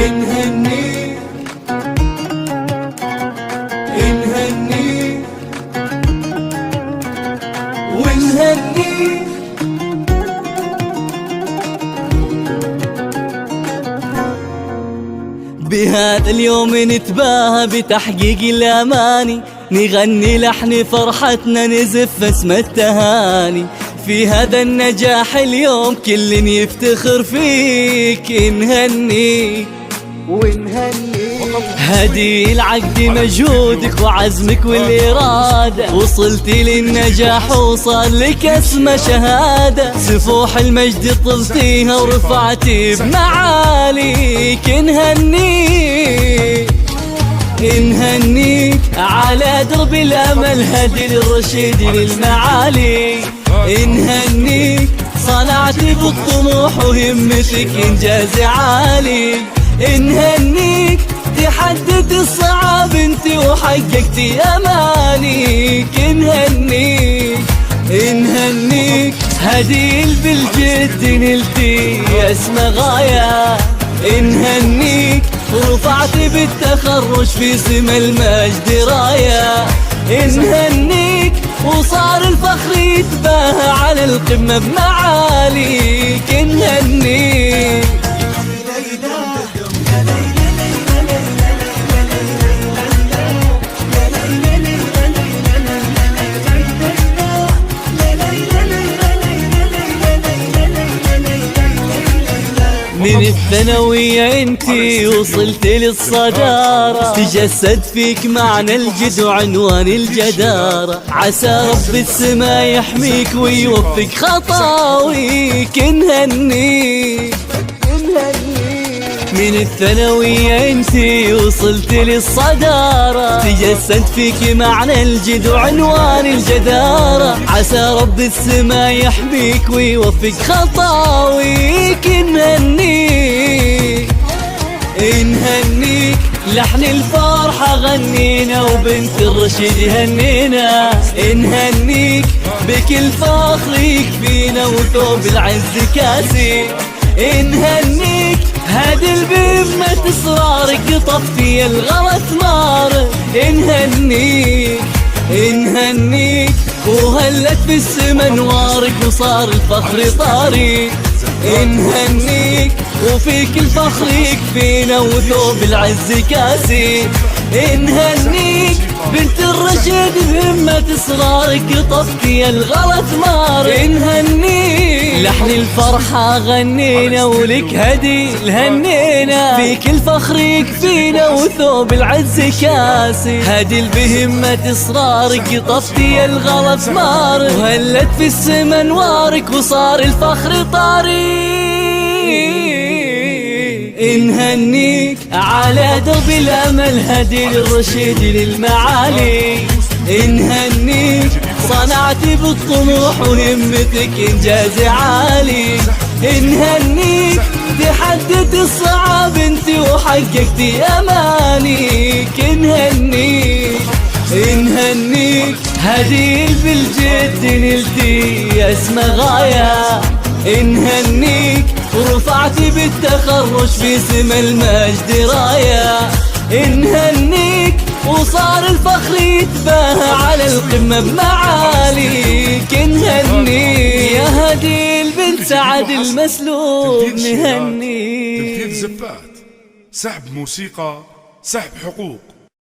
نهنيك نهنيك ونهنيك. بهذا اليوم نتباهى بتحقيق الأماني، نغني لحن فرحتنا نزف اسم التهاني. في هذا النجاح اليوم كل يفتخر فيك، نهنيك ونهنيك. هدي العقد مجهودك وعزمك والإرادة، وصلتي للنجاح وصار لك اسم شهادة. سفوح المجد طلتيها ورفعتي بمعاليك، نهنيك نهنيك. على درب الأمل هدي للرشيد للمعالي، نهنيك. صنعتي بالطموح وهمتك إنجاز عالي، نهنيك. تحدد الصعاب انت وحققتي امانيك، نهنيك نهنيك. هدي بالجد نلتي اسم غاية، نهنيك. رفعتي بالتخرج في سما المجد راية، نهنيك. وصار الفخر يتباهى على القمة بمعاليك، نهنيك. من الثانوية انتي وصلت للصدارة، تجسد فيك معنى الجد وعنوان الجدارة. عسى رب السما يحميك ويوفق خطاويك، نهنيك. من الثانوية انتي وصلت للصدارة، تجسد فيك معنى الجد وعنوان الجدارة. عسى رب السما يحميك ويوفق خطاويك، نهنيك نهنيك. لحن الفرحة غنينا وبنت الرشيد هنينا، نهنيك. بكل فخر يكفينا وثوب العز كاسي، نهنيك. هادي بهمة اصرارك طفي الغلا ثمارك، نهنيك نهنيك. وهلت في السما نوارك وصار الفخر طاري، نهنيك. وفيك الفخر يكفينا وثوب العز كاسي، نهنيك. بنت الرشيد بهمة اصرارك طفي الغلا ثمارك، نهنيك. لحن الفرحة غنينا ولك هدي الهنينا، فيك الفخر يكفينا وثوب العز كاسي. هدي بهمة اصرارك طفي الغلا ثمارك، وهلت في السما نوارك وصار الفخر طاري، نهنيك. على درب الأمل هدي للرشيد للمعالي، نهنيك. صنعتي بالطموح وهمتك إنجاز عالي، نهنيك. تحدد الصعاب انت وحققتي أمانيك، نهنيك نهنيك. هدي بالجد نلتي اسم غاية، نهنيك. ورفعتي بالتخرج في سما المجد راية، نهنيك. وصار الفخر يتباهى على القمة بمعاليك، نهنيك. يا هدي البنت سعد المسلوب نهنيك. تنفيذ زفات، سحب موسيقى، سحب حقوق.